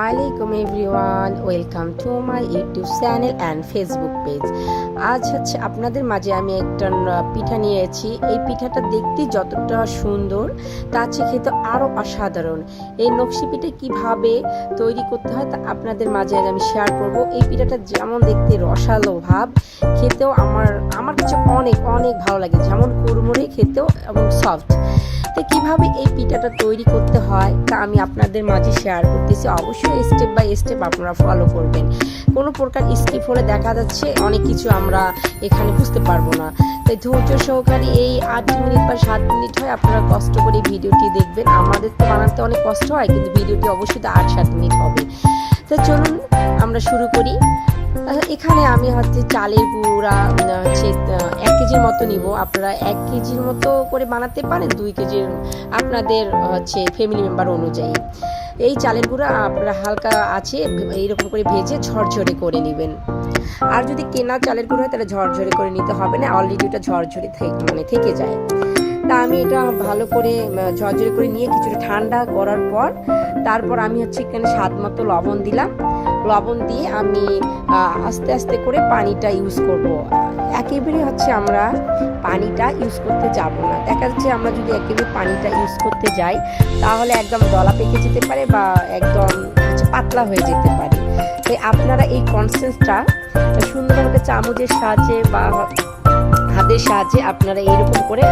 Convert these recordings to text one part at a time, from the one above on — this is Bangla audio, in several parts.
আলাইকুম everyone, welcome to my YouTube channel and Facebook page. আজ হচ্ছে আপনাদের মাঝে আমি একটা পিঠা নিয়েছি। এই পিঠাটা দেখতে যতটা সুন্দর তার চেয়ে খেতে আরও অসাধারণ। এই নকশি পিঠা কীভাবে তৈরি করতে হয় তা আপনাদের মাঝে আজ আমি শেয়ার করব। এই পিঠাটা যেমন দেখতে রসালো ভাব, খেতেও আমার কাছে অনেক অনেক ভালো লাগে, যেমন কুড়মুড়ে খেতেও এবং সফট। তো কীভাবে এই পিঠাটা তৈরি করতে হয় তা আমি আপনাদের মাঝে শেয়ার করতেছি। অবশ্যই স্টেপ বাই স্টেপ আপনারা ফলো করবেন। কোনো প্রকার স্কিপ হলে দেখা যাচ্ছে অনেক কিছু আমরা এখানে বুঝতে পারবো না। তাই ধৈর্য সহকারে এই 8 মিনিট বা 7 মিনিট হয় আপনারা কষ্ট করে ভিডিওটি দেখবেন। আমাদের তো বানাতে অনেক কষ্ট হয়, কিন্তু ভিডিওটি অবশ্যই 8-7 মিনিট হবে। তো চলুন আমরা শুরু করি। এখানে আমি হচ্ছে চালের গুঁড়া হচ্ছে 1 কেজির মতো নিব। আপনারা 1 কেজির মতো করে বানাতে পারেন, 2 কেজির আপনাদের হচ্ছে ফ্যামিলি মেম্বার অনুযায়ী। এই চালের গুঁড়া আপনারা হালকা আছে এইরকম করে ভেজে ঝরঝরে করে নেবেন। আর যদি কেনা চালের গুঁড়ো হয় তাহলে ঝরঝরে করে নিতে হবে না, অলরেডি ওটা ঝরঝরে থেকে যায়। তা আমি এটা ভালো করে ঝরঝরে করে নিয়ে কিছুটা ঠান্ডা করার পর তারপর আমি হচ্ছে এখানে স্বাদ মতো লবণ দিলাম। লবণ দিয়ে আমি আস্তে আস্তে করে পানিটা ইউজ করব। একেবারে হচ্ছে আমরা পানিটা ইউজ করতে যাব না। দেখা যাচ্ছে আমরা যদি একেবারে পানিটা ইউজ করতে যাই তাহলে একদম দলা পেকে যেতে পারে বা একদম হচ্ছে পাতলা হয়ে যেতে পারে। তাই আপনারা এই কনসিস্টেন্সটা সুন্দরভাবে চামচের সাহায্যে বা হাতের সাহায্যে আপনারা এইরকম করে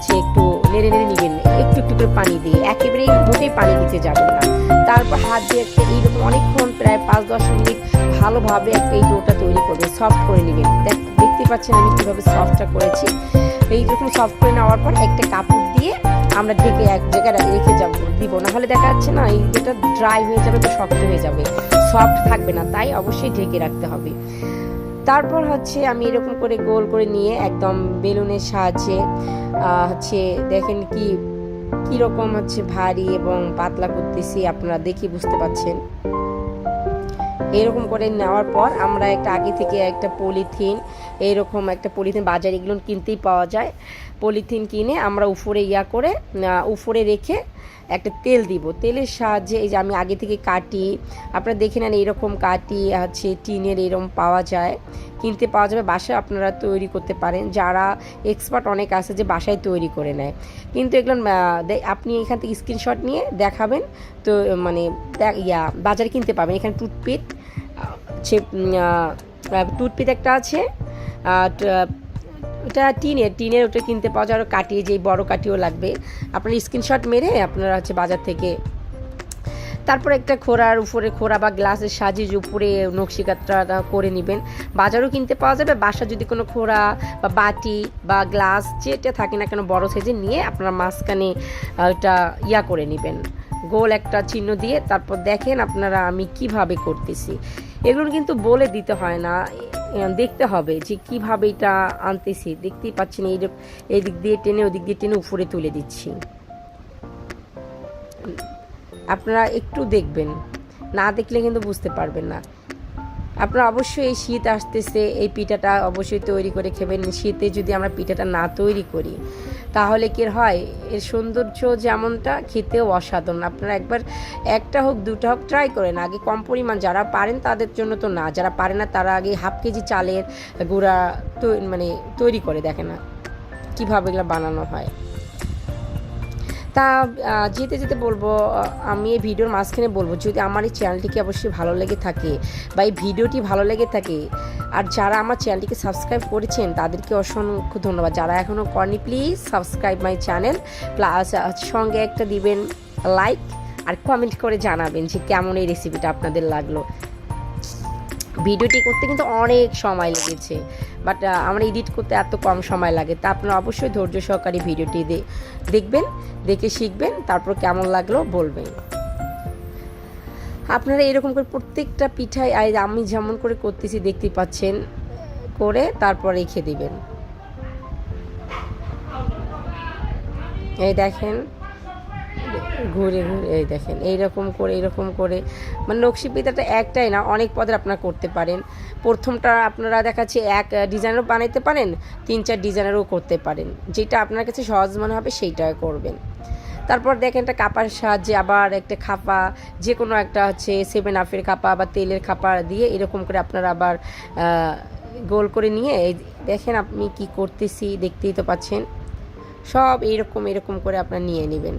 যে একটু নেড়ে নেড়ে নেবেন, একটু একটু করে পানি দিয়ে, একেবারেই মোটেই পানি দিতে যাবেন না। তারপর হাত দিয়ে একটা এইরকম অনেকক্ষণ প্রায় 5-10 মিনিট ভালোভাবে একটা এই ডোটা তৈরি করবেন, সফট করে নেবেন। দেখতে পাচ্ছেন আমি কীভাবে সফটটা করেছি। এইরকম সফট করে নেওয়ার পর একটা কাপড় দিয়ে আমরা ঢেকে এক জায়গায় রেখে দিব, নাহলে দেখা যাচ্ছে না এই যেটা ড্রাই হয়ে যাবে, তো শক্ত হয়ে যাবে, সফট থাকবে না। তাই অবশ্যই ঢেকে রাখতে হবে। তারপর হচ্ছে আমি এরকম করে গোল করে নিয়ে একদম বেলুনের সাহায্যে হচ্ছে দেখেন কীরকম হচ্ছে ভারী এবং পাতলা করতেছি, আপনারা দেখে বুঝতে পাচ্ছেন। এরকম করে নেওয়ার পর আমরা একটা আগে থেকে একটা পলিথিন, এইরকম একটা পলিথিন বাজারে এগুলো কিনতেই পাওয়া যায়, পলিথিন কিনে আমরা উপরে রেখে একটা তেল দিব। তেলের সাহায্যে এই যে আমি আগে থেকে কাটি, আপনারা দেখে নেন এইরকম কাটি হচ্ছে টিনের এরকম পাওয়া যায়, কিনতে পাওয়া যাবে। বাসায় আপনারা তৈরি করতে পারেন, যারা এক্সপার্ট অনেক আছে যে বাসায় তৈরি করে নেয়। কিন্তু এগুলো আপনি এখান থেকে স্ক্রিনশট নিয়ে দেখাবেন, তো মানে বাজারে কিনতে পাবেন। এখানে টুথপিক একটা আছে, ওটা টিনের ওটা কিনতে পাওয়া যায়। আর কাটি, যেই বড় কাঠিও লাগবে, আপনার স্ক্রিনশট মেরে আপনারা হচ্ছে বাজার থেকে। তারপর একটা খোড়া বা গ্লাসের সাহায্যে উপরে নকশিকাটা করে নেবেন। বাজারও কিনতে পাওয়া যাবে, বাসা যদি কোনো খোড়া বা বাটি বা গ্লাস যেটা থাকে না কেন বড় সাইজে নিয়ে আপনারা মাঝখানে ওটা করে নেবেন, গোল একটা চিহ্ন দিয়ে। তারপর দেখেন আপনারা আমি কিভাবে করতেছি। এগুলো কিন্তু বলে দিতে হয় না, দেখতে হবে যে কিভাবে এটা আনতেছি। দেখতেই পাচ্ছেন এই দিক দিয়ে টেনে ওদিক দিয়ে টেনে উপরে তুলে দিচ্ছি। আপনারা একটু দেখবেন, না দেখলে কিন্তু বুঝতে পারবেন না। আপনারা অবশ্যই এই শীত আসতেছে, এই পিঠাটা অবশ্যই তৈরি করে খাবেন। শীতে যদি আমরা পিঠাটা না তৈরি করি তাহলে কি হয়, এর সৌন্দর্য যেমনটা খেতেও অসাধারণ। আপনারা একবার একটা হোক দুটা হোক ট্রাই করেন। আগে কম পরিমাণ, যারা পারেন তাদের জন্য তো না, যারা পারে না তারা আগে 1/2 কেজি চালের গুঁড়া তৈরি করে দেখে না কীভাবে এগুলো বানানো হয়। তা যেতে যেতে বলবো, আমি এই ভিডিওর মাঝখানে বলবো, যদি আমার এই চ্যানেলটিকে অবশ্যই ভালো লেগে থাকে বা এই ভিডিওটি ভালো লেগে থাকে, আর যারা আমার চ্যানেলটিকে সাবস্ক্রাইব করেছেন তাদেরকে অসংখ্য ধন্যবাদ। যারা এখনও করেনি please subscribe my channel, plus সঙ্গে একটা দিবেন লাইক আর কমেন্ট করে জানাবেন যে কেমন এই রেসিপিটা আপনাদের লাগলো। ভিডিওটি করতে কিন্তু অনেক সময় লেগেছে, বাট আমরা এডিট করতে এত কম সময় লাগে। তা আপনারা অবশ্যই ধৈর্য সহকারে ভিডিওটি দেখবেন, দেখে শিখবেন, তারপর কেমন লাগলো বলবেন। আপনারা এরকম করে প্রত্যেকটা পিঠাই আমি যেমন করে করতেছি দেখতে পাচ্ছেন, করে তারপর রেখে দিবেন। এই দেখেন ঘুরে এই দেখেন এইরকম করে মানে নকশি পিঠাটা একটাই না, অনেক পদের আপনারা করতে পারেন। প্রথমটা আপনারা দেখাচ্ছে এক ডিজাইনেরও বানাইতে পারেন, 3-4 ডিজাইনেরও করতে পারেন, যেটা আপনার কাছে সহজ মনে হবে সেইটা করবেন। তারপর দেখেন একটা কাপার সাহায্যে আবার একটা খাপা, যে কোনো একটা হচ্ছে 7 আপের খাপা বা তেলের খাপা দিয়ে এরকম করে আপনারা আবার গোল করে নিয়ে দেখেন আপনি কি করতেছি, দেখতেই তো পাচ্ছেন। সব এরকম করে আপনারা নিয়ে নেবেন।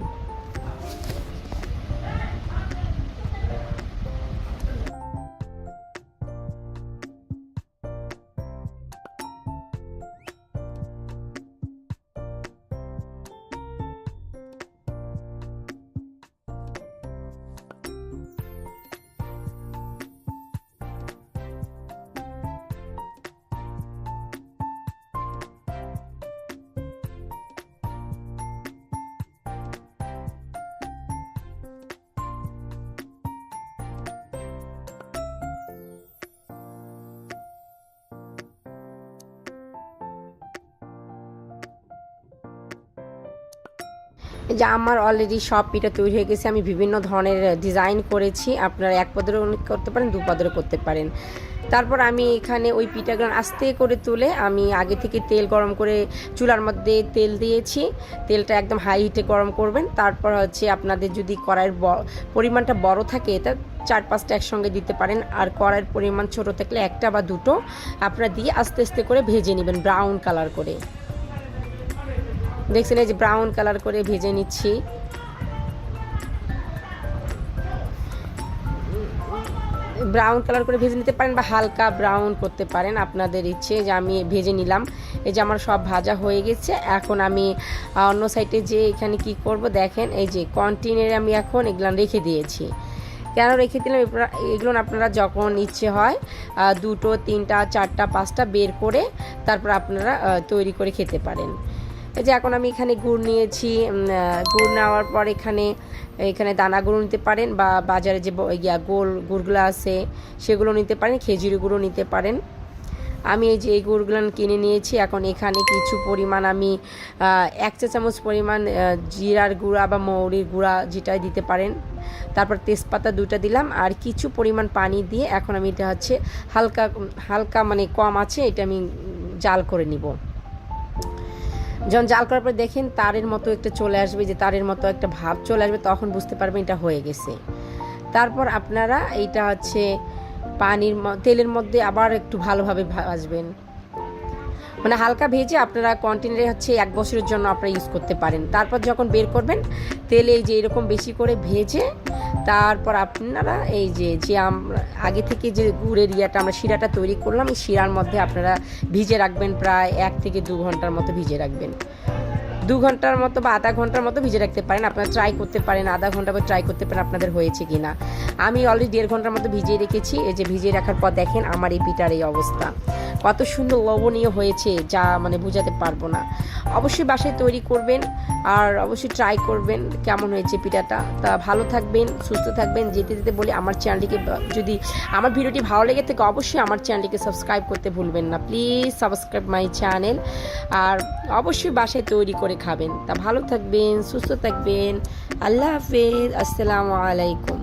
যে আমার অলরেডি সব পিঠা তৈরি হয়ে গেছে। আমি বিভিন্ন ধরনের ডিজাইন করেছি, আপনারা এক পদেরও করতে পারেন, 2 পদেরও করতে পারেন। তারপর আমি এখানে ওই পিঠাগুলো আস্তে করে তুলে আমি আগে থেকে তেল গরম করে চুলার মধ্যে তেল দিয়েছি। তেলটা একদম হাই হিটে গরম করবেন। তারপর হচ্ছে আপনাদের যদি কড়াইয়ের পরিমাণটা বড় থাকে তা 4-5টা একসঙ্গে দিতে পারেন, আর কড়াইয়ের পরিমাণ ছোট থাকলে 1টা বা 2টো আপনারা দিয়ে আস্তে আস্তে করে ভেজে নেবেন ব্রাউন কালার করে। দেখছেন এই যে ব্রাউন কালার করে ভেজে নিচ্ছি। ব্রাউন কালার করে ভেজে নিতে পারেন বা হালকা ব্রাউন করতে পারেন, আপনাদের ইচ্ছে। যে আমি ভেজে নিলাম, এই যে আমার সব ভাজা হয়ে গেছে। এখন আমি অন্য সাইডে যে এখানে কি করব দেখেন, এই যে কন্টেনারে আমি এখন এগুলো রেখে দিয়েছি। কেন রেখে দিলাম, এগুলো আপনারা যখন ইচ্ছে হয় 2টো 3টা 4টা 5টা বের করে তারপর আপনারা তৈরি করে খেতে পারেন। এই যে এখন আমি এখানে গুড় নিয়েছি। গুড় নেওয়ার পর এখানে দানা গুঁড়ো নিতে পারেন বা বাজারে যে গোল গুড়গুলো আছে সেগুলো নিতে পারেন, খেজুরি গুঁড়ো নিতে পারেন। আমি এই যে এই গুড়গুলো কিনে নিয়েছি। এখন এখানে কিছু পরিমাণ আমি 1 চা চামচ পরিমাণ জিরার গুঁড়া বা মৌরির গুঁড়া যেটাই দিতে পারেন। তারপর তেজপাতা 2টা দিলাম আর কিছু পরিমাণ পানি দিয়ে এখন আমি এটা হচ্ছে হালকা মানে কম আছে এটা আমি জাল করে নিব। যখন জাল করার পর দেখেন তারের মতো একটা চলে আসবে, যে তারের মতো একটা ভাব চলে আসবে, তখন বুঝতে পারবেন এটা হয়ে গেছে। তারপর আপনারা এইটা হচ্ছে তেলের মধ্যে আবার একটু ভালোভাবে ভাজবেন, মানে হালকা ভেজে আপনারা কন্টেনারে হচ্ছে 1 বছরের জন্য আপনারা ইউজ করতে পারেন। তারপর যখন বের করবেন তেলে এই যে এরকম বেশি করে ভেজে তারপর আপনারা এই যে আমরা আগে থেকে যে গুড়ের আমরা শিরাটা তৈরি করলাম, এই শিরার মধ্যে আপনারা ভিজে রাখবেন প্রায় 1 থেকে 2 ঘন্টার মতো ভিজে রাখবেন। 2 ঘন্টার মতো বা আধা ঘন্টার মতো ভিজে রাখতে পারেন, আপনারা ট্রাই করতে পারেন, আধা ঘন্টা করে ট্রাই করতে পারেন আপনাদের হয়েছে কিনা। আমি অলরেডি 1.5 ঘন্টার মতো ভিজিয়ে রেখেছি। এই যে ভিজিয়ে রাখার পর দেখেন আমার এই পিঠার এই অবস্থা, কত সুন্দর লবণীয় হয়েছে যা মানে বোঝাতে পারবো না। অবশ্যই বাসায় তৈরি করবেন আর অবশ্যই ট্রাই করবেন কেমন হয়েছে পিঠাটা। তা ভালো থাকবেন, সুস্থ থাকবেন। যেতে যেতে বলি আমার চ্যানেলটিকে, যদি আমার ভিডিওটি ভালো লেগে থাকে অবশ্যই আমার চ্যানেলটিকে সাবস্ক্রাইব করতে ভুলবেন না। প্লিজ সাবস্ক্রাইব মাই চ্যানেল, আর অবশ্যই বাসায় তৈরি করে খাবেন। তা ভালো থাকবেন, সুস্থ থাকবেন। আল্লাহ হাফেজ, আসসালামু আলাইকুম।